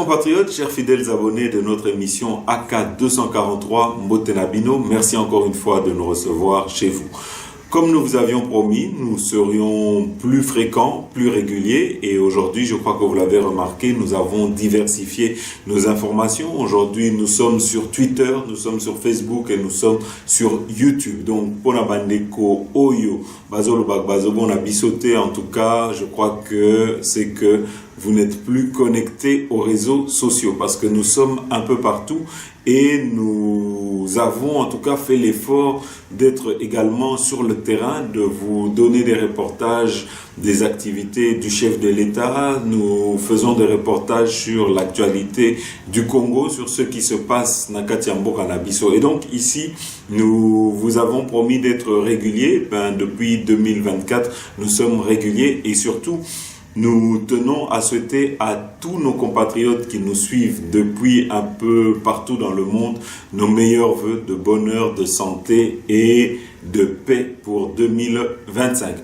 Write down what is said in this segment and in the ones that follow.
compatriotes, chers fidèles abonnés de notre émission AK 243 Motenabino, merci encore une fois de nous recevoir chez vous. Comme nous vous avions promis, nous serions plus fréquents, plus réguliers et aujourd'hui, je crois que vous l'avez remarqué, nous avons diversifié nos informations. Aujourd'hui, nous sommes sur Twitter, nous sommes sur Facebook et nous sommes sur YouTube. Donc, pour la bandeko Oyo, Bazolo Bagbazobo, on a bisauté en tout cas, je crois que c'est que vous n'êtes plus connectés aux réseaux sociaux parce que nous sommes un peu partout et nous avons en tout cas fait l'effort d'être également sur le terrain, de vous donner des reportages des activités du chef de l'État. Nous faisons des reportages sur l'actualité du Congo, sur ce qui se passe dans Katiambo Kanabiso. Et donc ici, nous vous avons promis d'être réguliers. Depuis 2024, nous sommes réguliers et surtout, nous tenons à souhaiter à tous nos compatriotes qui nous suivent depuis un peu partout dans le monde nos meilleurs vœux de bonheur, de santé et de paix pour 2025.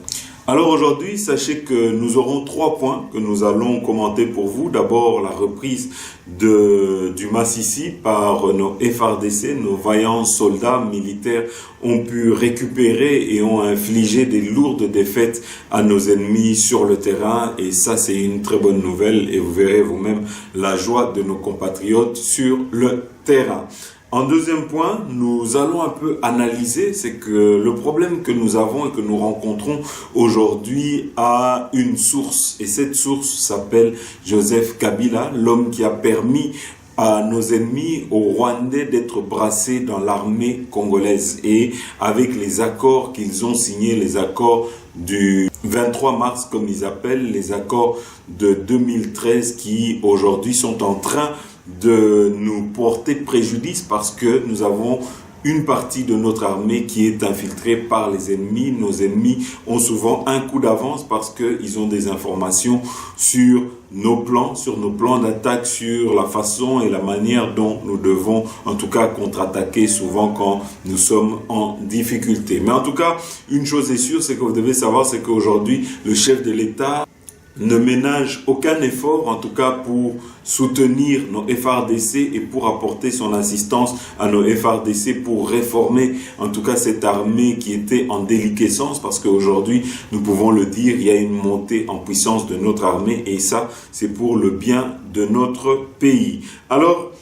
Alors aujourd'hui, sachez que nous aurons 3 points que nous allons commenter pour vous. D'abord, la reprise du Massissi par nos FARDC, nos vaillants soldats militaires ont pu récupérer et ont infligé des lourdes défaites à nos ennemis sur le terrain. Et ça, c'est une très bonne nouvelle et vous verrez vous-même la joie de nos compatriotes sur le terrain. En deuxième point, nous allons un peu analyser, c'est que le problème que nous avons et que nous rencontrons aujourd'hui a une source. Et cette source s'appelle Joseph Kabila, l'homme qui a permis à nos ennemis, aux Rwandais, d'être brassés dans l'armée congolaise. Et avec les accords qu'ils ont signés, les accords du 23 mars, comme ils appellent, les accords de 2013 qui aujourd'hui sont en train de nous porter préjudice parce que nous avons une partie de notre armée qui est infiltrée par les ennemis. Nos ennemis ont souvent un coup d'avance parce qu'ils ont des informations sur nos plans d'attaque, sur la façon et la manière dont nous devons en tout cas contre-attaquer souvent quand nous sommes en difficulté. Mais en tout cas, une chose est sûre, c'est que vous devez savoir, c'est qu'aujourd'hui, le chef de l'État ne ménage aucun effort, en tout cas pour soutenir nos FARDC et pour apporter son assistance à nos FARDC pour réformer en tout cas cette armée qui était en déliquescence parce qu'aujourd'hui, nous pouvons le dire, il y a une montée en puissance de notre armée et ça, c'est pour le bien de notre pays. Alors,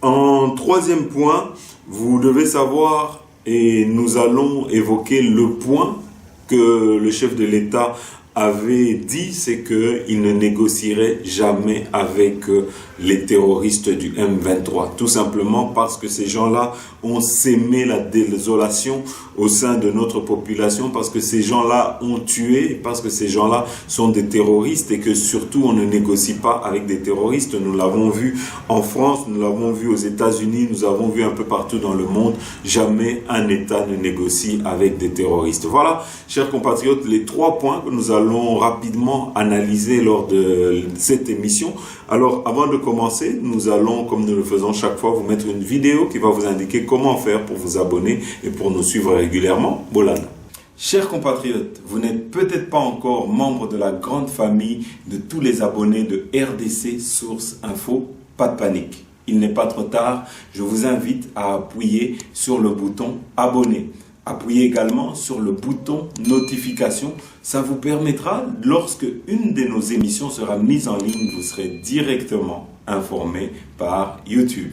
en troisième point, vous devez savoir et nous allons évoquer le point que le chef de l'État avait dit, c'est qu'il ne négocierait jamais avec les terroristes du M23. Tout simplement parce que ces gens-là ont sémé la désolation au sein de notre population, parce que ces gens-là ont tué, parce que ces gens-là sont des terroristes et que surtout on ne négocie pas avec des terroristes. Nous l'avons vu en France, nous l'avons vu aux États-Unis, nous avons vu un peu partout dans le monde. Jamais un État ne négocie avec des terroristes. Voilà, chers compatriotes, les 3 points que nous allons rapidement analyser lors de cette émission. Alors, avant de commencer, nous allons, comme nous le faisons chaque fois, vous mettre une vidéo qui va vous indiquer comment faire pour vous abonner et pour nous suivre régulièrement. Bolana. Chers compatriotes, vous n'êtes peut-être pas encore membre de la grande famille de tous les abonnés de RDC Source Info. Pas de panique. Il n'est pas trop tard. Je vous invite à appuyer sur le bouton abonner. Appuyez également sur le bouton notification. Ça vous permettra, lorsque une de nos émissions sera mise en ligne, vous serez directement informé par YouTube.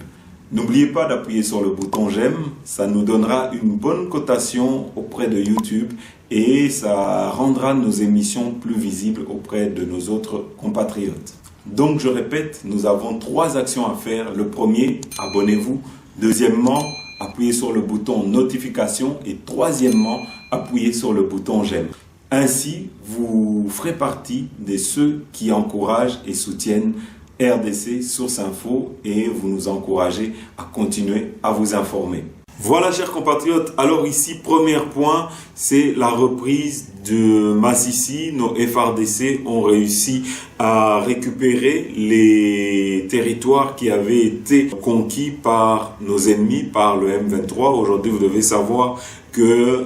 N'oubliez pas d'appuyer sur le bouton j'aime. Ça nous donnera une bonne cotation auprès de YouTube et ça rendra nos émissions plus visibles auprès de nos autres compatriotes. Donc je répète, nous avons 3 actions à faire. Le premier, abonnez-vous. Deuxièmement, appuyez sur le bouton notification et troisièmement, appuyez sur le bouton j'aime. Ainsi, vous ferez partie de ceux qui encouragent et soutiennent RDC Source Info et vous nous encouragez à continuer à vous informer. Voilà, chers compatriotes, alors ici, premier point, c'est la reprise de Massissi. Nos FARDC ont réussi à récupérer les territoires qui avaient été conquis par nos ennemis, par le M23. Aujourd'hui, vous devez savoir que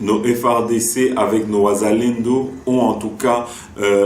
nos FRDC avec nos Wazalendo ont en tout cas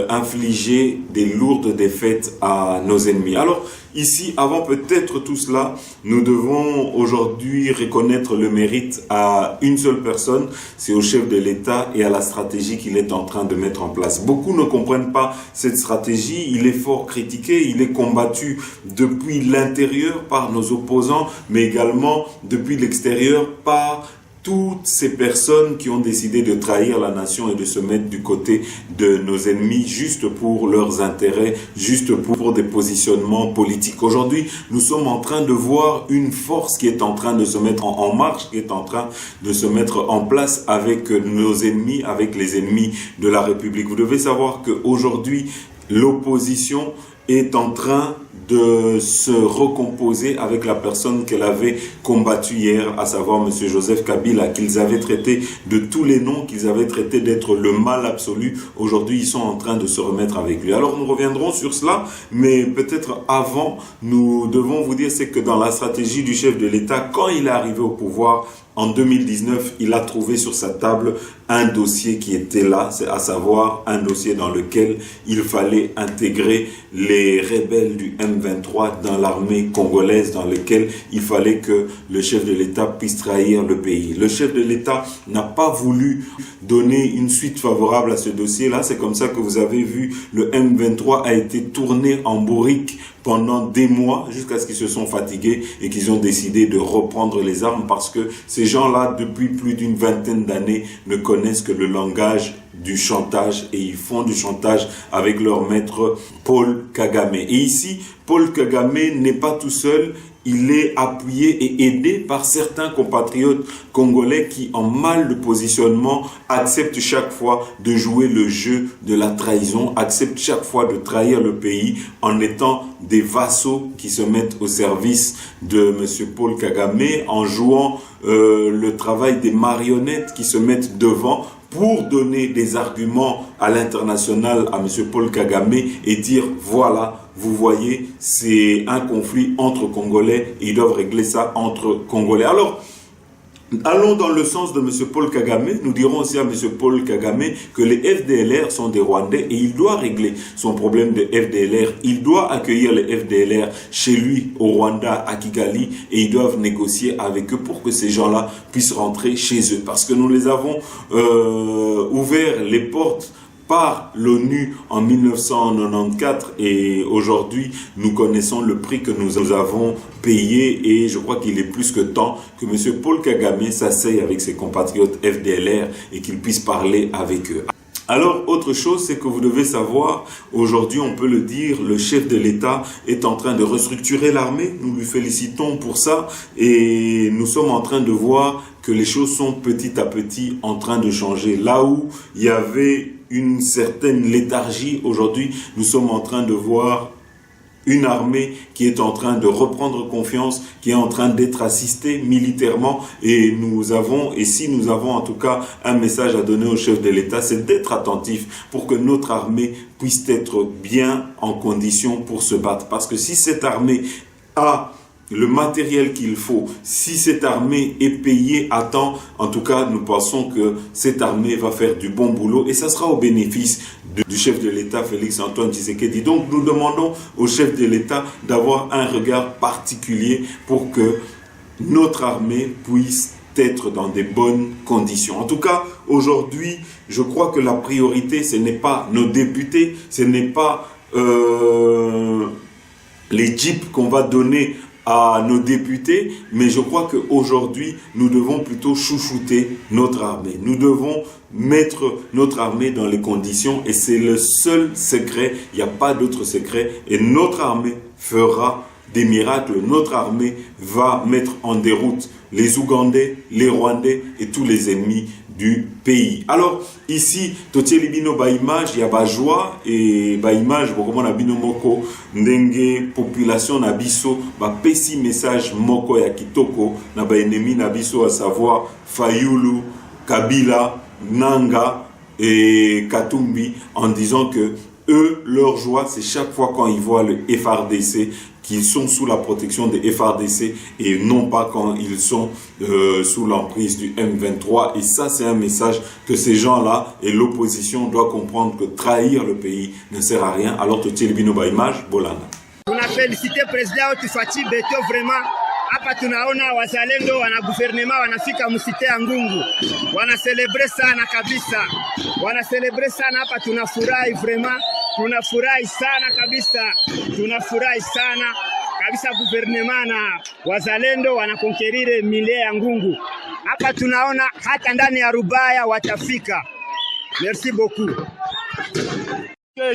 infligé des lourdes défaites à nos ennemis. Alors ici, avant peut-être tout cela, nous devons aujourd'hui reconnaître le mérite à une seule personne, c'est au chef de l'État et à la stratégie qu'il est en train de mettre en place. Beaucoup ne comprennent pas cette stratégie, il est fort critiqué, il est combattu depuis l'intérieur par nos opposants, mais également depuis l'extérieur par toutes ces personnes qui ont décidé de trahir la nation et de se mettre du côté de nos ennemis juste pour leurs intérêts, juste pour des positionnements politiques. Aujourd'hui, nous sommes en train de voir une force qui est en train de se mettre en marche, qui est en train de se mettre en place avec nos ennemis, avec les ennemis de la République. Vous devez savoir qu'aujourd'hui, l'opposition est en train de se recomposer avec la personne qu'elle avait combattue hier, à savoir M. Joseph Kabila, qu'ils avaient traité de tous les noms, qu'ils avaient traité d'être le mal absolu. Aujourd'hui, ils sont en train de se remettre avec lui. Alors, nous reviendrons sur cela, mais peut-être avant, nous devons vous dire, c'est que dans la stratégie du chef de l'État, quand il est arrivé au pouvoir, en 2019, il a trouvé sur sa table un dossier qui était là, c'est à savoir un dossier dans lequel il fallait intégrer les rebelles du M23 dans l'armée congolaise, dans lequel il fallait que le chef de l'État puisse trahir le pays. Le chef de l'État n'a pas voulu donner une suite favorable à ce dossier-là. C'est comme ça que vous avez vu, le M23 a été tourné en bourrique pendant des mois jusqu'à ce qu'ils se sont fatigués et qu'ils ont décidé de reprendre les armes parce que ces gens-là, depuis plus d'une vingtaine d'années, ne connaissent que le langage du chantage et ils font du chantage avec leur maître Paul Kagame. Et ici, Paul Kagame n'est pas tout seul. Il est appuyé et aidé par certains compatriotes congolais qui, en mal de positionnement, acceptent chaque fois de jouer le jeu de la trahison, acceptent chaque fois de trahir le pays en étant des vassaux qui se mettent au service de M. Paul Kagame, en jouant le travail des marionnettes qui se mettent devant pour donner des arguments à l'international à M. Paul Kagame et dire voilà, vous voyez, c'est un conflit entre Congolais et ils doivent régler ça entre Congolais. Alors, allons dans le sens de M. Paul Kagame. Nous dirons aussi à M. Paul Kagame que les FDLR sont des Rwandais et il doit régler son problème de FDLR. Il doit accueillir les FDLR chez lui au Rwanda, à Kigali, et ils doivent négocier avec eux pour que ces gens-là puissent rentrer chez eux. Parce que nous les avons ouvert les portes par l'ONU en 1994 et aujourd'hui nous connaissons le prix que nous avons payé et je crois qu'il est plus que temps que M. Paul Kagame s'asseye avec ses compatriotes FDLR et qu'il puisse parler avec eux. Alors, autre chose, c'est que vous devez savoir, aujourd'hui, on peut le dire, le chef de l'État est en train de restructurer l'armée. Nous lui félicitons pour ça et nous sommes en train de voir que les choses sont petit à petit en train de changer. Là où il y avait une certaine léthargie, aujourd'hui, nous sommes en train de voir une armée qui est en train de reprendre confiance, qui est en train d'être assistée militairement et si nous avons en tout cas un message à donner au chef de l'État, c'est d'être attentif pour que notre armée puisse être bien en condition pour se battre. Parce que si cette armée a le matériel qu'il faut, si cette armée est payée à temps, en tout cas, nous pensons que cette armée va faire du bon boulot et ça sera au bénéfice du chef de l'État, Félix Antoine Tshisekedi. Donc, nous demandons au chef de l'État d'avoir un regard particulier pour que notre armée puisse être dans des bonnes conditions. En tout cas, aujourd'hui, je crois que la priorité, ce n'est pas nos députés, ce n'est pas les jeeps qu'on va donner à nos députés, mais je crois qu'aujourd'hui, nous devons plutôt chouchouter notre armée. Nous devons mettre notre armée dans les conditions et c'est le seul secret, il n'y a pas d'autre secret et notre armée fera des miracles. Notre armée va mettre en déroute les Ougandais, les Rwandais et tous les ennemis du pays. Alors ici, totieli bino ba image ya ba joie et ba image bokomona bino moko ndenge population na biso ba pesi message moko ya kitoko na ba ennemi na biso, à savoir Fayulu, Kabila, Nanga et Katumbi, en disant que Eux, leur joie, c'est chaque fois quand ils voient le FARDC, qu'ils sont sous la protection des FARDC et non pas quand ils sont sous l'emprise du M23. Et ça, c'est un message que ces gens-là et l'opposition doivent comprendre, que trahir le pays ne sert à rien. Alors, tu tiens le image, Bolanda. On a félicité le président Otifati Beto vraiment. Hapa tunaona wazalendo wana gouvernement wanafika msite ya Ngungu, wanacelebre sana kabisa, wanacelebre sana hapa. Tunafurahi vraiment, tunafurahi sana kabisa, tunafurahi sana kabisa. Gouvernement na wazalendo wanakonkerire mile ya Ngungu hapa, tunaona hata ndani ya Rubaya watafika. Merci beaucoup.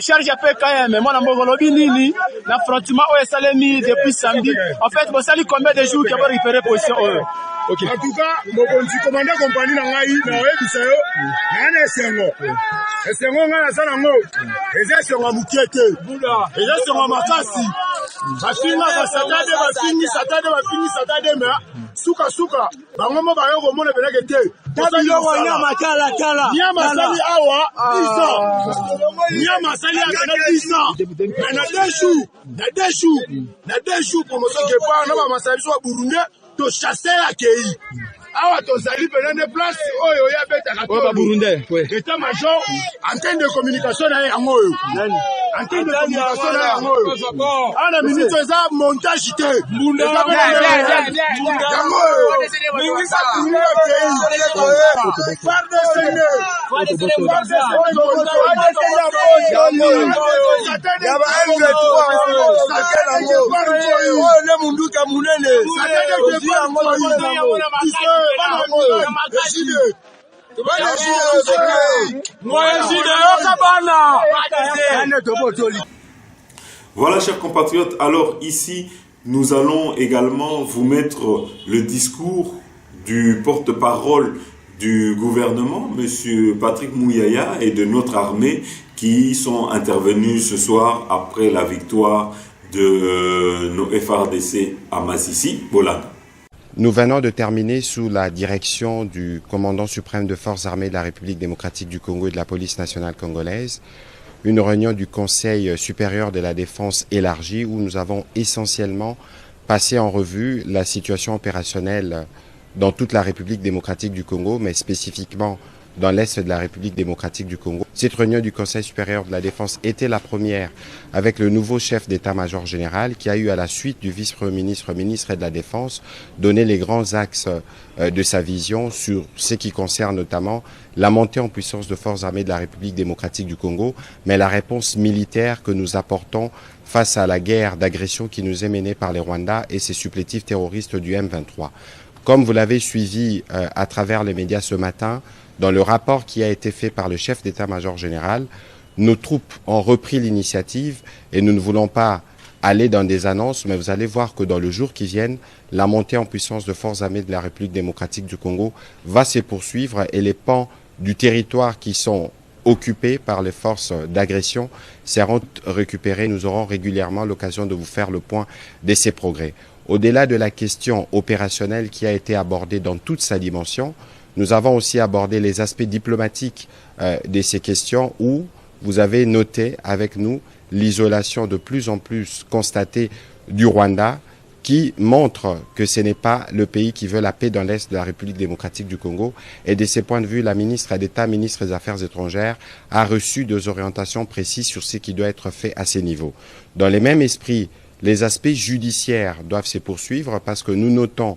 Charge pe KM, moi na lobi nini na frontiment o esalemi depuis samedi. En fait, vous savez combien de jours qu'il va récupérer position. Okay. En tout cas, mokonzi commandant compagnie na ngai na oyebisa yo na esengo. Esengo nga na sana ngo. Eza esengo mukete. Eza esengo makasi. Bafinga bafingi satade me suka bango mo bayo ko mona beleke te. Tabilongo nyama kala. Nyama sali awa isa. Nyama sali akana isa. Na deshu promotion ke pa na ba masabiso wa Burundi to chasser la kei. Awa to zali benende place oyo ya beta ka to Burundi. État major antenne de communication na yango oyo. Antenne de communication na yango oyo. Ana ministre za montage te. Bunda yango oyo. Ministre ya kei. Farde sene. Voilà, chers compatriotes, alors ici, nous allons également vous mettre le discours du porte-parole du gouvernement, M. Patrick Mouyaya, et de notre armée qui sont intervenus ce soir après la victoire de nos FARDC à Massissi. Voilà. Nous venons de terminer sous la direction du commandant suprême de forces armées de la République démocratique du Congo et de la police nationale congolaise une réunion du Conseil supérieur de la défense élargie où nous avons essentiellement passé en revue la situation opérationnelle dans toute la République démocratique du Congo, mais spécifiquement dans l'Est de la République démocratique du Congo. Cette réunion du Conseil supérieur de la défense était la première avec le nouveau chef d'état-major général qui a eu à la suite du vice-premier ministre, ministre de la Défense, donné les grands axes de sa vision sur ce qui concerne notamment la montée en puissance de forces armées de la République démocratique du Congo, mais la réponse militaire que nous apportons face à la guerre d'agression qui nous est menée par les Rwandais et ses supplétifs terroristes du M23. Comme vous l'avez suivi à travers les médias ce matin, dans le rapport qui a été fait par le chef d'état-major général, nos troupes ont repris l'initiative et nous ne voulons pas aller dans des annonces, mais vous allez voir que dans le jour qui vient, la montée en puissance de forces armées de la République démocratique du Congo va se poursuivre et les pans du territoire qui sont occupés par les forces d'agression seront récupérés. Nous aurons régulièrement l'occasion de vous faire le point de ces progrès. Au-delà de la question opérationnelle qui a été abordée dans toute sa dimension, nous avons aussi abordé les aspects diplomatiques de ces questions où vous avez noté avec nous l'isolation de plus en plus constatée du Rwanda qui montre que ce n'est pas le pays qui veut la paix dans l'Est de la République démocratique du Congo. Et de ce point de vue, la ministre d'État, ministre des Affaires étrangères, a reçu des orientations précises sur ce qui doit être fait à ces niveaux. Dans le même esprit, les aspects judiciaires doivent se poursuivre parce que nous notons,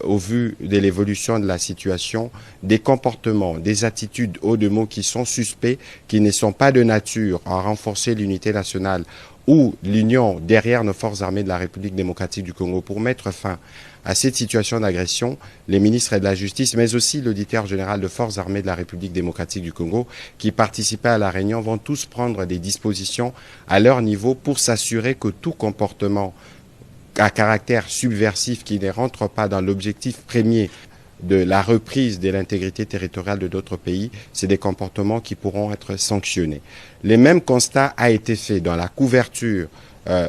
au vu de l'évolution de la situation, des comportements, des attitudes hauts de mots qui sont suspects, qui ne sont pas de nature à renforcer l'unité nationale ou l'union derrière nos forces armées de la République démocratique du Congo pour mettre fin à cette situation d'agression. Les ministres de la Justice, mais aussi l'auditeur général de forces armées de la République démocratique du Congo, qui participaient à la réunion, vont tous prendre des dispositions à leur niveau pour s'assurer que tout comportement à caractère subversif qui ne rentre pas dans l'objectif premier de la reprise de l'intégrité territoriale de d'autres pays, c'est des comportements qui pourront être sanctionnés. Le même constat a été fait dans la couverture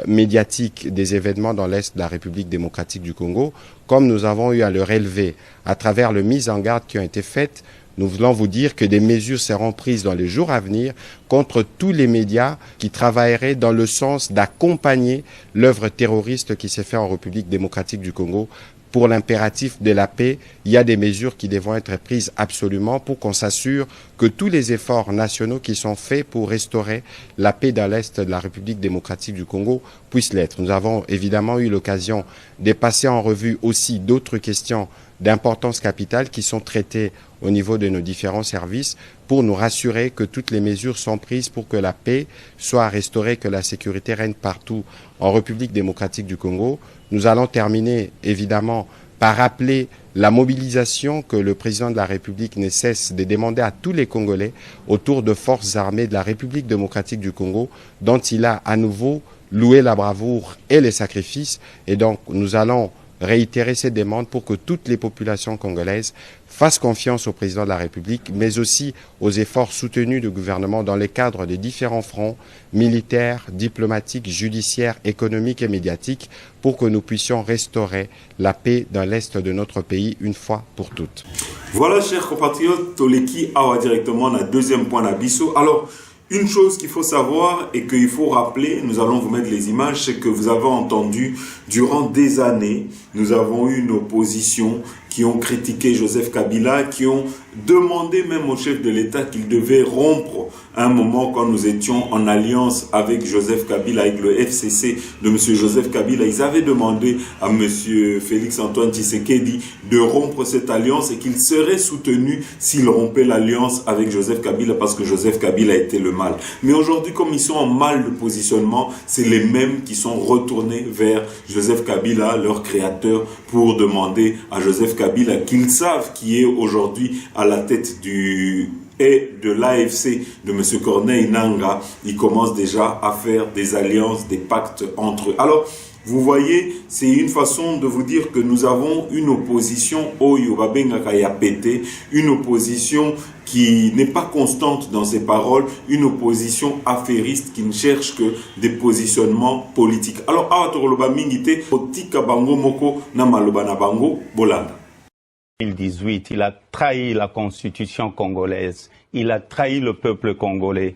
médiatique des événements dans l'Est de la République démocratique du Congo, comme nous avons eu à le relever à travers les mises en garde qui ont été faites. nous voulons vous dire que des mesures seront prises dans les jours à venir contre tous les médias qui travailleraient dans le sens d'accompagner l'œuvre terroriste qui s'est faite en République démocratique du Congo. Pour l'impératif de la paix, il y a des mesures qui devront être prises absolument pour qu'on s'assure que tous les efforts nationaux qui sont faits pour restaurer la paix dans l'Est de la République démocratique du Congo puissent l'être. Nous avons évidemment eu l'occasion de passer en revue aussi d'autres questions d'importance capitale qui sont traitées au niveau de nos différents services pour nous rassurer que toutes les mesures sont prises pour que la paix soit restaurée, que la sécurité règne partout en République démocratique du Congo. Nous allons terminer évidemment par rappeler la mobilisation que le président de la République ne cesse de demander à tous les Congolais autour de forces armées de la République démocratique du Congo, dont il a à nouveau loué la bravoure et les sacrifices. Et donc nous allons réitérer ces demandes pour que toutes les populations congolaises fassent confiance au président de la République, mais aussi aux efforts soutenus du gouvernement dans les cadres des différents fronts militaires, diplomatiques, judiciaires, économiques et médiatiques pour que nous puissions restaurer la paix dans l'Est de notre pays une fois pour toutes. Voilà, chers compatriotes, Toleki Awa directement, on a deuxième point d'Abisso. Alors, une chose qu'il faut savoir et qu'il faut rappeler, nous allons vous mettre les images, c'est que vous avez entendu durant des années, nous avons eu une opposition qui ont critiqué Joseph Kabila, qui ont demandé même au chef de l'État qu'il devait rompre à un moment quand nous étions en alliance avec Joseph Kabila, avec le FCC de M. Joseph Kabila. Ils avaient demandé à M. Félix-Antoine Tshisekedi de rompre cette alliance et qu'il serait soutenu s'il rompait l'alliance avec Joseph Kabila parce que Joseph Kabila était le mal. Mais aujourd'hui, comme ils sont en mal de positionnement, c'est les mêmes qui sont retournés vers Joseph Kabila, leur créateur, pour demander à Joseph Kabila qu'ils savent qui est aujourd'hui à la tête de l'AFC de M. Corneille Nangaa. Il commence déjà à faire des alliances, des pactes entre eux. Alors, vous voyez, c'est une façon de vous dire que nous avons une opposition Oyo Babengaka Yapete, une opposition qui n'est pas constante dans ses paroles, une opposition affairiste qui ne cherche que des positionnements politiques. Alors, Awatoroloba Mingite, Otika Bango Moko Namaloba na Bango Bolanda. 2018, il a trahi la constitution congolaise, il a trahi le peuple congolais,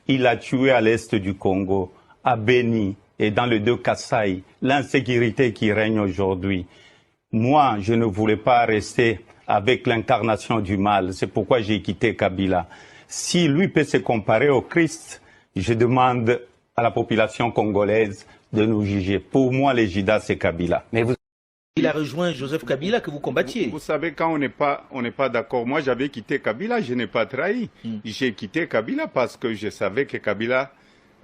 il a tué à l'est du Congo, à Beni et dans le 2 Kasaï, l'insécurité qui règne aujourd'hui. Moi, je ne voulais pas rester avec l'incarnation du mal, c'est pourquoi j'ai quitté Kabila. Si lui peut se comparer au Christ, je demande à la population congolaise de nous juger. Pour moi, les Judas, c'est Kabila. Mais il a rejoint Joseph Kabila que vous combattiez. Vous savez, quand on n'est pas d'accord, moi j'avais quitté Kabila, je n'ai pas trahi. J'ai quitté Kabila parce que je savais que Kabila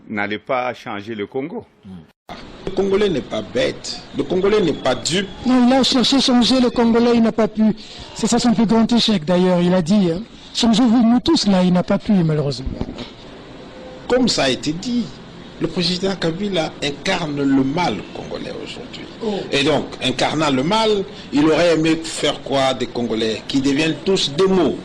n'allait pas changer le Congo. Le Congolais n'est pas bête, le Congolais n'est pas dupe. Non, il a cherché à changer le Congolais, il n'a pas pu. C'est ça son plus grand échec d'ailleurs, il a dit. Hein. Changez-vous, nous tous là, il n'a pas pu malheureusement. Comme ça a été dit, le président Kabila incarne le mal congolais aujourd'hui. Et donc, incarnant le mal, il aurait aimé faire quoi des Congolais qui deviennent tous des mots?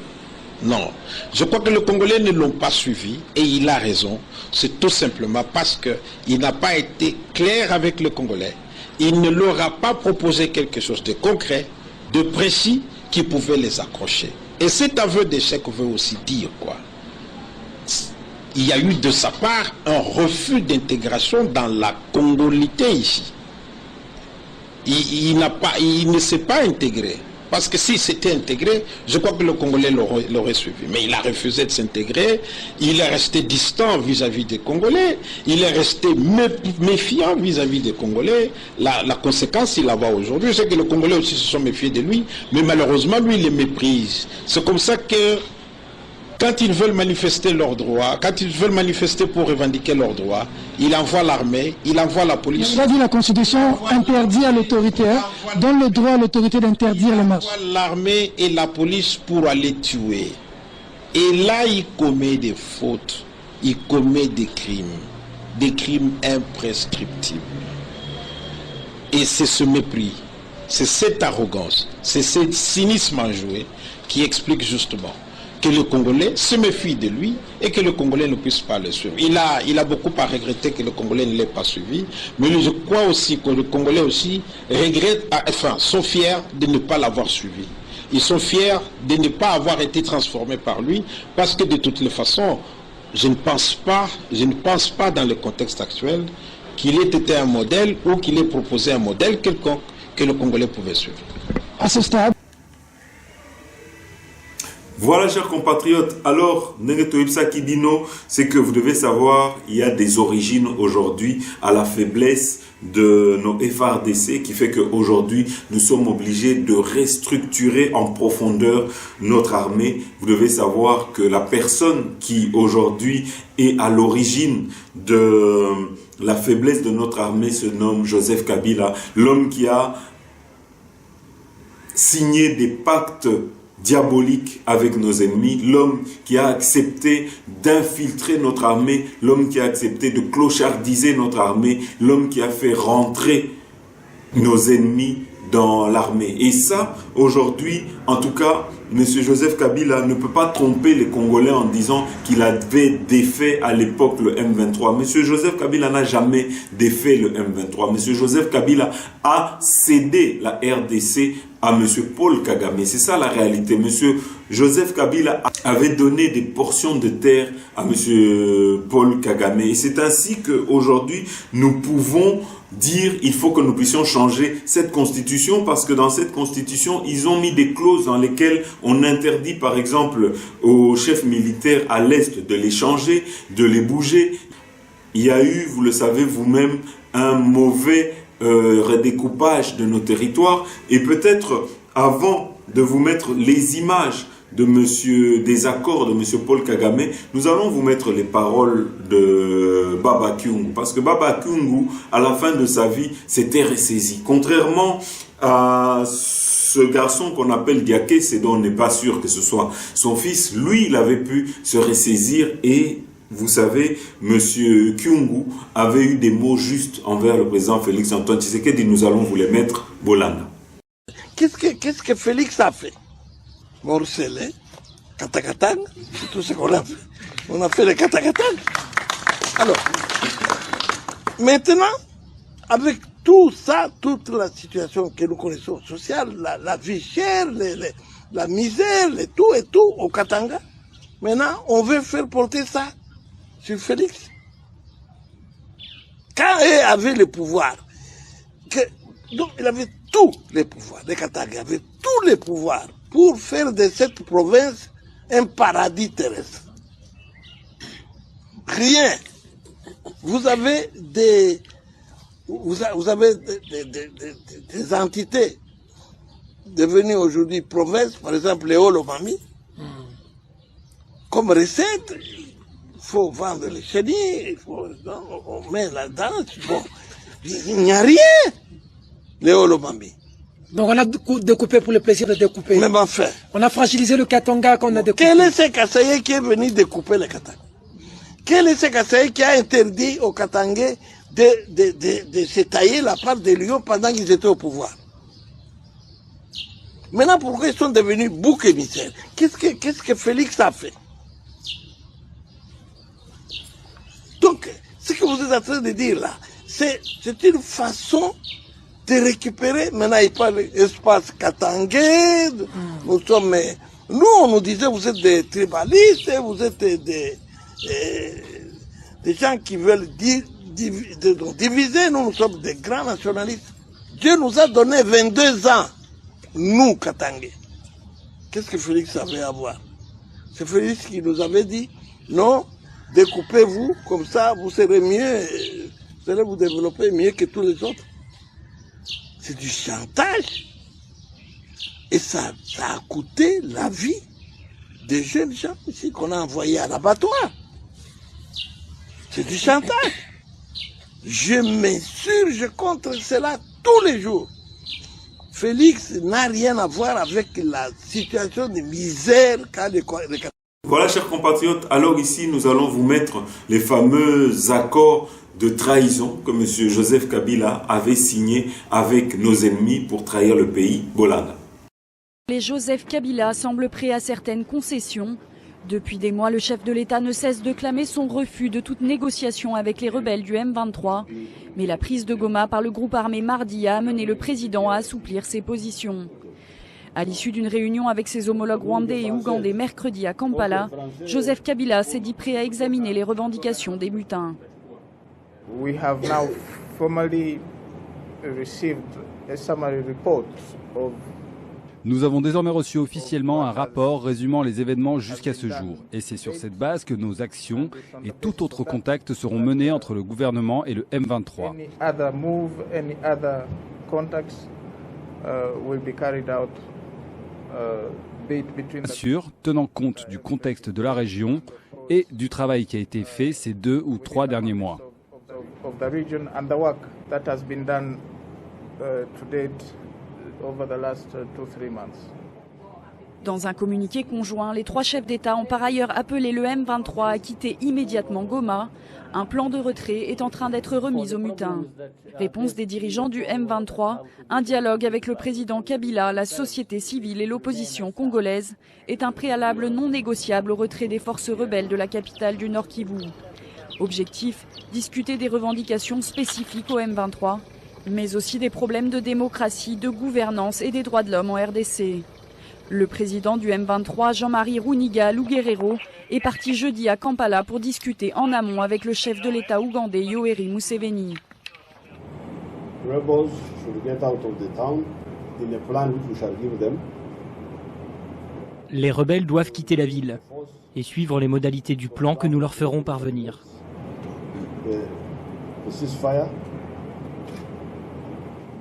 Non. Je crois que les Congolais ne l'ont pas suivi et il a raison. C'est tout simplement parce qu'il n'a pas été clair avec les Congolais. Il ne leur a pas proposé quelque chose de concret, de précis, qui pouvait les accrocher. Et cet aveu d'échec veut aussi dire quoi? Il y a eu de sa part un refus d'intégration dans la congolité ici. Il ne s'est pas intégré. Parce que s'il s'était intégré, je crois que le Congolais l'aurait suivi. Mais il a refusé de s'intégrer, il est resté distant vis-à-vis des Congolais, il est resté méfiant vis-à-vis des Congolais. La conséquence, il la voit aujourd'hui, c'est que les Congolais aussi se sont méfiés de lui, mais malheureusement, lui, il les méprise. C'est comme ça que quand ils veulent manifester leurs droits, quand ils veulent manifester pour revendiquer leurs droits, il envoie l'armée, il envoie la police. Il a dit la Constitution interdit à l'autorité, donne le droit à l'autorité d'interdire les marches. Il envoie l'armée et la police pour aller tuer. Et là, il commet des fautes, il commet des crimes imprescriptibles. Et c'est ce mépris, c'est cette arrogance, c'est ce cynisme enjoué qui explique justement que le Congolais se méfie de lui et que le Congolais ne puisse pas le suivre. Il a beaucoup à regretter que le Congolais ne l'ait pas suivi, mais je crois aussi que le Congolais aussi regrette, sont fiers de ne pas l'avoir suivi. ils sont fiers de ne pas avoir été transformés par lui, parce que de toutes les façons, je ne pense pas dans le contexte actuel qu'il ait été un modèle ou qu'il ait proposé un modèle quelconque que le Congolais pouvait suivre. À ce stade. Voilà, chers compatriotes, alors, Nenetoïpsa Kidino, c'est que vous devez savoir, il y a des origines aujourd'hui à la faiblesse de nos FARDC qui fait qu'aujourd'hui, nous sommes obligés de restructurer en profondeur notre armée. Vous devez savoir que la personne qui aujourd'hui est à l'origine de la faiblesse de notre armée se nomme Joseph Kabila, l'homme qui a signé des pactes diabolique avec nos ennemis, l'homme qui a accepté d'infiltrer notre armée, l'homme qui a accepté de clochardiser notre armée, l'homme qui a fait rentrer nos ennemis dans l'armée. Et ça, aujourd'hui, en tout cas, M. Joseph Kabila ne peut pas tromper les Congolais en disant qu'il avait défait à l'époque le M23. M. Joseph Kabila n'a jamais défait le M23. M. Joseph Kabila a cédé la RDC à M. Paul Kagame. C'est ça la réalité. M. Joseph Kabila avait donné des portions de terre à M. Paul Kagame. Et c'est ainsi qu'aujourd'hui, nous pouvons dire il faut que nous puissions changer cette constitution, parce que dans cette constitution, ils ont mis des clauses dans lesquelles on interdit par exemple aux chefs militaires à l'Est de les changer, de les bouger. Il y a eu, vous le savez vous-même, un mauvais redécoupage de nos territoires, et peut-être avant de vous mettre les images des accords de M. Paul Kagame, nous allons vous mettre les paroles de Baba Kyungu, parce que Baba Kyungu, à la fin de sa vie, s'était ressaisi. Contrairement à ce garçon qu'on appelle Diaké, c'est dont on n'est pas sûr que ce soit son fils, lui, il avait pu se ressaisir et vous savez, M. Kyungu avait eu des mots justes envers le président Félix Antoine Tshisekedi. Nous allons vous les mettre, Bolanda. Qu'est-ce que Félix a fait? Morcelé, Katakatang, c'est tout ce qu'on a fait. On a fait les Katakatang. Alors, maintenant, avec tout ça, toute la situation que nous connaissons sociale, la vie chère, la misère, tout et tout au Katanga, maintenant, on veut faire porter ça sur Félix. Quand il avait le pouvoir, donc il avait tous les pouvoirs, les Katanga avaient tous les pouvoirs pour faire de cette province un paradis terrestre. Rien. Vous avez des entités devenues aujourd'hui provinces, par exemple les Olomami, comme recette. Il faut vendre les chenilles, on met là-dedans, bon, il n'y a rien, les Olomami. Donc on a découpé pour le plaisir de découper. Même enfin. On a fragilisé le Katanga qu'on a découpé. Quel est ce Kasaye qui est venu découper le Katanga? Quel est ce Kasaye qui a interdit aux Katangais de se tailler la part des lions pendant qu'ils étaient au pouvoir? Maintenant, pourquoi ils sont devenus boucs émissaires? Qu'est-ce que Félix a fait? Donc, ce que vous êtes en train de dire là, c'est une façon de récupérer. Maintenant, il parle d'espace katangais. Nous, on nous disait, vous êtes des tribalistes, vous êtes des gens qui veulent diviser. Nous sommes des grands nationalistes. Dieu nous a donné 22 ans, nous, Katangais. Qu'est-ce que Félix avait à voir? C'est Félix qui nous avait dit, non, découpez-vous, comme ça vous serez mieux, vous allez vous développer mieux que tous les autres. C'est du chantage. Et ça a coûté la vie des jeunes gens ici qu'on a envoyés à l'abattoir. C'est du chantage. Je m'insurge contre cela tous les jours. Félix n'a rien à voir avec la situation de misère qu'a les Voilà, chers compatriotes, alors ici, nous allons vous mettre les fameux accords de trahison que M. Joseph Kabila avait signés avec nos ennemis pour trahir le pays, Bolanda. Les Joseph Kabila semble prêt à certaines concessions. Depuis des mois, le chef de l'État ne cesse de clamer son refus de toute négociation avec les rebelles du M23. Mais la prise de Goma par le groupe armé mardi a amené le président à assouplir ses positions. À l'issue d'une réunion avec ses homologues rwandais et ougandais mercredi à Kampala, Joseph Kabila s'est dit prêt à examiner les revendications des mutins. We have now formally received a summary report of Nous avons désormais reçu officiellement un rapport résumant les événements jusqu'à ce jour. Et c'est sur cette base que nos actions et tout autre contact seront menés entre le gouvernement et le M23. Bien sûr, tenant compte du contexte de la région et du travail qui a été fait ces 2 ou 3 derniers mois. Dans un communiqué conjoint, les 3 chefs d'État ont par ailleurs appelé le M23 à quitter immédiatement Goma. Un plan de retrait est en train d'être remis aux mutins. Réponse des dirigeants du M23, un dialogue avec le président Kabila, la société civile et l'opposition congolaise est un préalable non négociable au retrait des forces rebelles de la capitale du Nord Kivu. Objectif, discuter des revendications spécifiques au M23, mais aussi des problèmes de démocratie, de gouvernance et des droits de l'homme en RDC. Le président du M23, Jean-Marie Runiga Luguerero, est parti jeudi à Kampala pour discuter en amont avec le chef de l'État ougandais Yoweri Museveni. Les rebelles doivent quitter la ville et suivre les modalités du plan que nous leur ferons parvenir.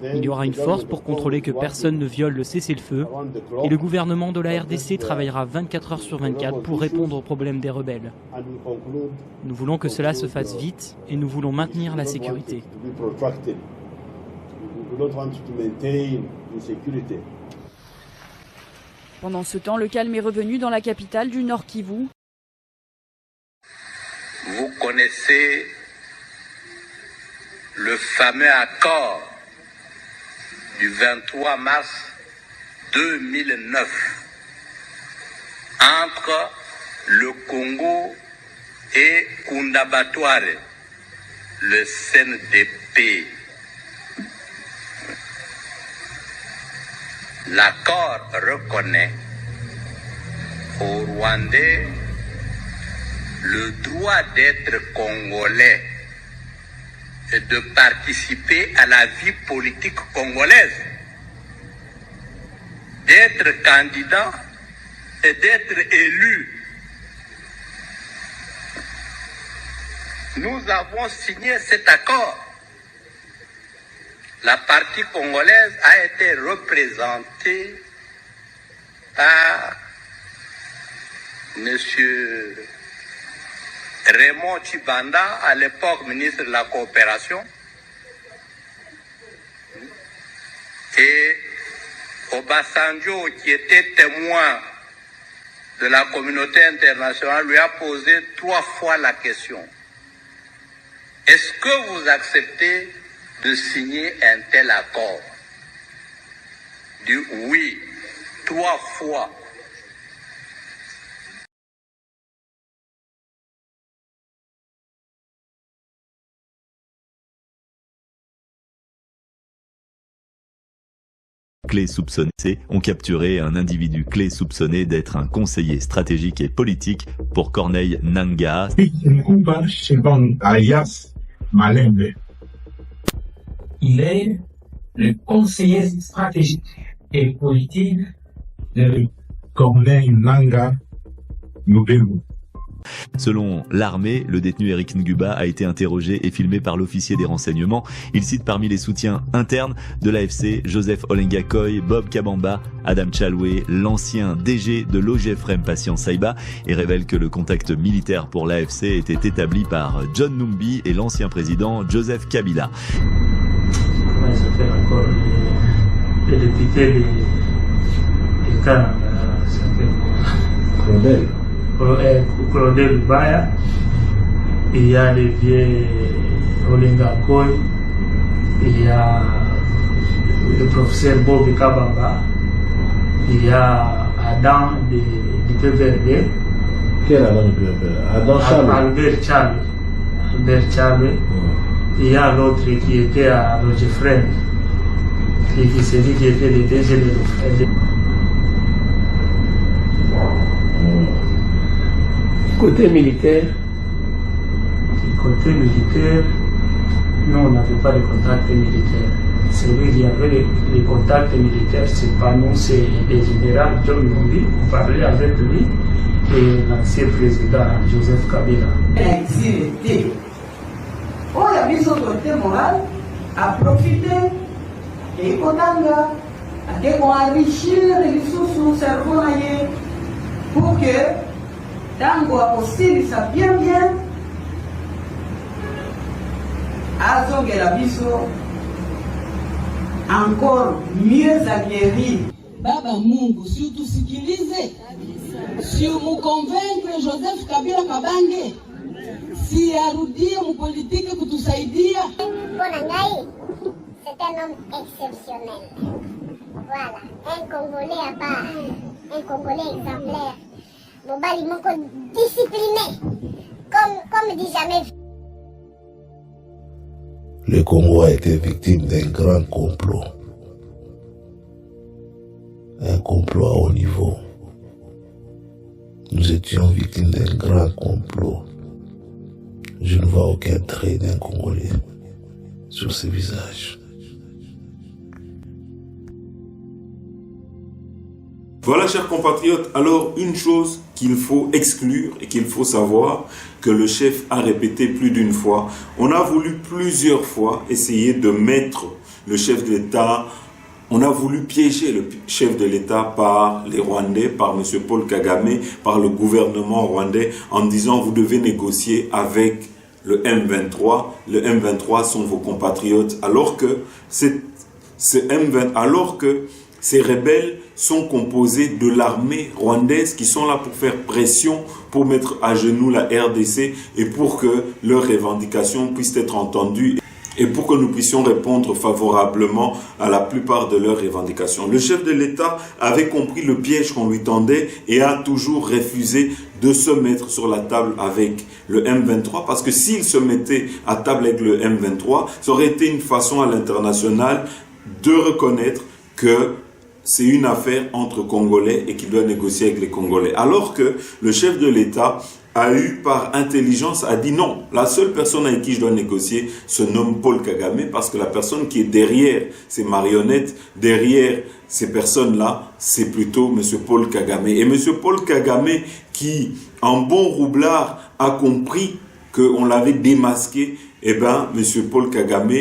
Il y aura une force pour contrôler que personne ne viole le cessez-le-feu et le gouvernement de la RDC travaillera 24 heures sur 24 pour répondre aux problèmes des rebelles. Nous voulons que cela se fasse vite et nous voulons maintenir la sécurité. Pendant ce temps, le calme est revenu dans la capitale du Nord Kivu. Vous connaissez le fameux accord du 23 mars 2009 entre le Congo et Kundabatware, le CNDP. L'accord reconnaît aux Rwandais le droit d'être congolais et de participer à la vie politique congolaise, d'être candidat et d'être élu. Nous avons signé cet accord. La partie congolaise a été représentée par M. Raymond Tshibanda, à l'époque ministre de la Coopération, et Obasanjo, qui était témoin de la communauté internationale, lui a posé 3 fois la question. Est-ce que vous acceptez de signer un tel accord? Du oui, 3 fois. Clés soupçonnés ont capturé un individu clé soupçonné d'être un conseiller stratégique et politique pour Corneille Nangaa. Il est le conseiller stratégique et politique de Corneille Nangaa Noubelou. Selon l'armée, le détenu Eric Nguba a été interrogé et filmé par l'officier des renseignements. Il cite parmi les soutiens internes de l'AFC Joseph Olenga Koy, Bob Kabamba, Adam Chaloué, l'ancien DG de l'OGFREM Patient Saïba, et révèle que le contact militaire pour l'AFC était établi par John Numbi et l'ancien président Joseph Kabila. Comment ça fait encore le député de Canada, s'appelle Claudel Lubaya, il y a les vieux Olenga Koy, il y a le professeur Bob Kabamba, il y a Adam du PVRD. Quel Adam du PVRD? Albert Charles. Il y a l'autre qui était à Roger Friend, qui s'est dit qu'il était le DG de l'OFREM. côté militaire, nous, on n'avait pas de contact militaire. C'est vrai qu'il y avait les contacts militaires, c'est pas nous, c'est les généraux John Numbi, on parlait avec lui et l'ancien président Joseph Kabila. On a mis son autorité morale à profiter et Kotanga, à enrichir les ressources du cerveau pour que Tango apostille ça bien azongela biso encore mieux aguerri. Baba Mungu, si utusikilize, si umukonvaincre Joseph Kabila Kabange, si arudie mupolitiki kutusaidia. Bonangai, c'est un homme exceptionnel. Voilà, un Congolais à part, un Congolais exemplaire. Mobali Moko discipliné, comme dit jamais. Le Congo a été victime d'un grand complot. Un complot à haut niveau. Nous étions victimes d'un grand complot. Je ne vois aucun trait d'un Congolais sur ses visages. Voilà, chers compatriotes, alors une chose qu'il faut exclure et qu'il faut savoir, que le chef a répété plus d'une fois. On a voulu plusieurs fois essayer de mettre le chef de l'État, on a voulu piéger le chef de l'État par les Rwandais, par M. Paul Kagame, par le gouvernement rwandais, en disant vous devez négocier avec le M23. Le M23 sont vos compatriotes, alors que ces rebelles sont composés de l'armée rwandaise qui sont là pour faire pression, pour mettre à genoux la RDC et pour que leurs revendications puissent être entendues et pour que nous puissions répondre favorablement à la plupart de leurs revendications. Le chef de l'État avait compris le piège qu'on lui tendait et a toujours refusé de se mettre sur la table avec le M23 parce que s'il se mettait à table avec le M23, ça aurait été une façon à l'international de reconnaître que c'est une affaire entre Congolais et qu'il doit négocier avec les Congolais. Alors que le chef de l'État a eu par intelligence, a dit non, la seule personne avec qui je dois négocier se nomme Paul Kagame parce que la personne qui est derrière ces marionnettes, derrière ces personnes-là, c'est plutôt M. Paul Kagame. Et M. Paul Kagame qui, en bon roublard, a compris qu'on l'avait démasqué, eh bien, M. Paul Kagame,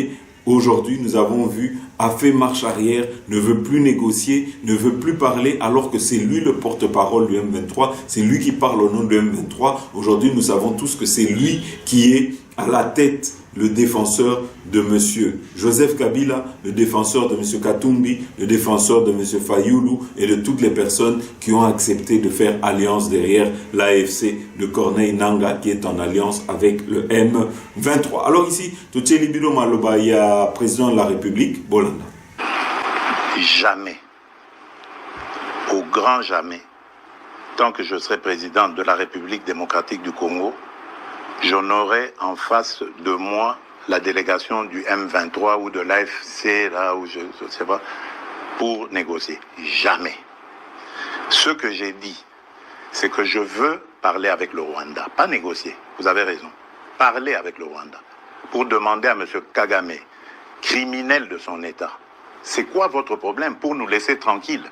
aujourd'hui, nous avons vu, a fait marche arrière, ne veut plus négocier, ne veut plus parler, alors que c'est lui le porte-parole du M23, c'est lui qui parle au nom du M23. Aujourd'hui, nous savons tous que c'est lui qui est à la tête, le défenseur de M. Joseph Kabila, le défenseur de M. Katumbi, le défenseur de M. Fayoulou et de toutes les personnes qui ont accepté de faire alliance derrière l'AFC de Corneille Nangaa qui est en alliance avec le M23. Alors ici, Toutché Libilo Maloba, il y a président de la République, Bolanda. Jamais, au grand jamais, tant que je serai président de la République démocratique du Congo, j'en aurai en face de moi la délégation du M23 ou de l'AFC, là où je ne sais pas, pour négocier. Jamais. Ce que j'ai dit, c'est que je veux parler avec le Rwanda, pas négocier. Vous avez raison. Parler avec le Rwanda pour demander à M. Kagame, criminel de son État, c'est quoi votre problème pour nous laisser tranquilles?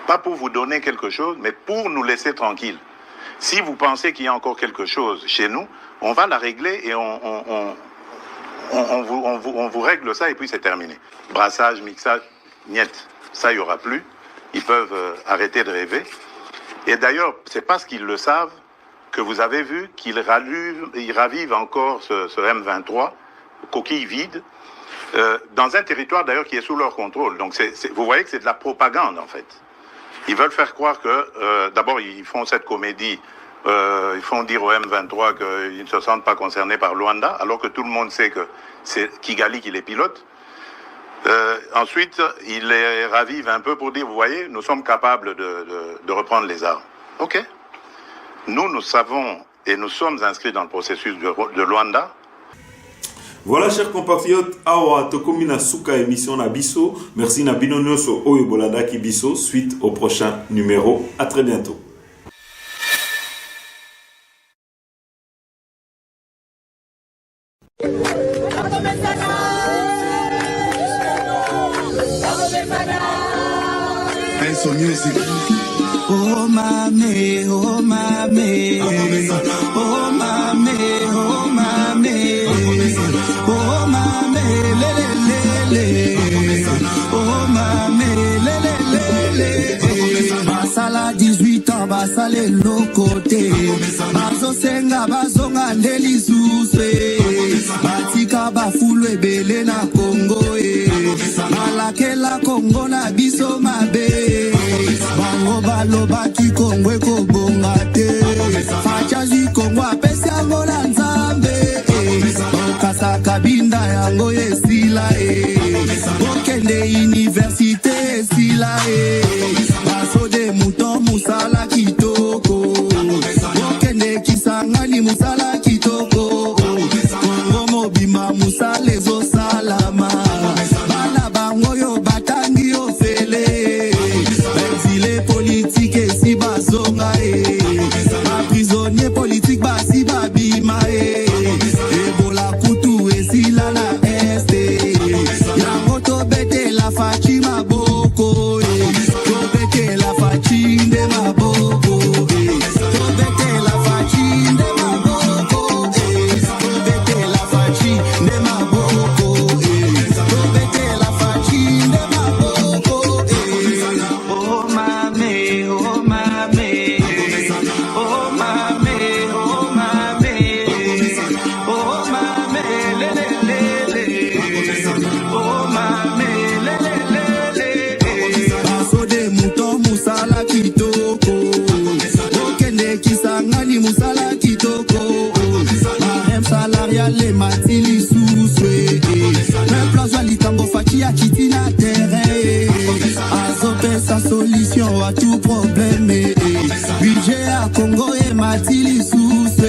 Pas pour vous donner quelque chose, mais pour nous laisser tranquilles. Si vous pensez qu'il y a encore quelque chose chez nous, on va la régler et on vous règle ça et puis c'est terminé. Brassage, mixage, niet, ça il n'y aura plus. Ils peuvent arrêter de rêver. Et d'ailleurs, c'est parce qu'ils le savent que vous avez vu qu'ils ravivent encore ce M23, coquille vide, dans un territoire d'ailleurs qui est sous leur contrôle. Donc vous voyez que c'est de la propagande en fait. Ils veulent faire croire que, d'abord, ils font cette comédie, ils font dire au M23 qu'ils ne se sentent pas concernés par Luanda, alors que tout le monde sait que c'est Kigali qui les pilote. Ensuite, ils les ravivent un peu pour dire, vous voyez, nous sommes capables de reprendre les armes. OK. Nous savons et nous sommes inscrits dans le processus de Luanda. Voilà, chers compatriotes, awa tokomi na suka émission na biso. Merci na bino nyonso oyo bolanda ki biso. Suite au prochain numéro. À très bientôt. Adesso music. Oh mamé, oh mamé, oh mamé, oh mamé, oh mamé, lélé, oh mamé, lélé. Basala 18 ans, basale lokote, bazo senga bazonga ndeli suswe, batika bafulu ebele na Congo malakela Congo na biso mabe, bango balobaki Congo ekobonga te, fachazi Congo apesi yango na Nzambe, okasa kabinda yango esila okende universite esila baso de mouton musala kitoko, okende Kisangani musala kitoko, Congo mobima musala ezo salama, bana bango yo batangi ofele, exilé politique esi bazonga prisonnier politique basi babima ebola kutu esila na este, yango tobete la fachi maboko, tobete la fachi nde maboko, tobete la fachi nde maboko, tobete la fachi nde maboko, tobete la fachi nde maboko. Oh mamé, oh mamé, oh mamé, oh mamé, oh mamé, lélé, oh mamé, lélé. Baso de mouton musala kitoko, okende Kisangani musala kitoko, barème salariale matili suswe, même place litango fachi ya kiti na terrain, azope sa solution à tout problème, budget à Congo et matili suswe.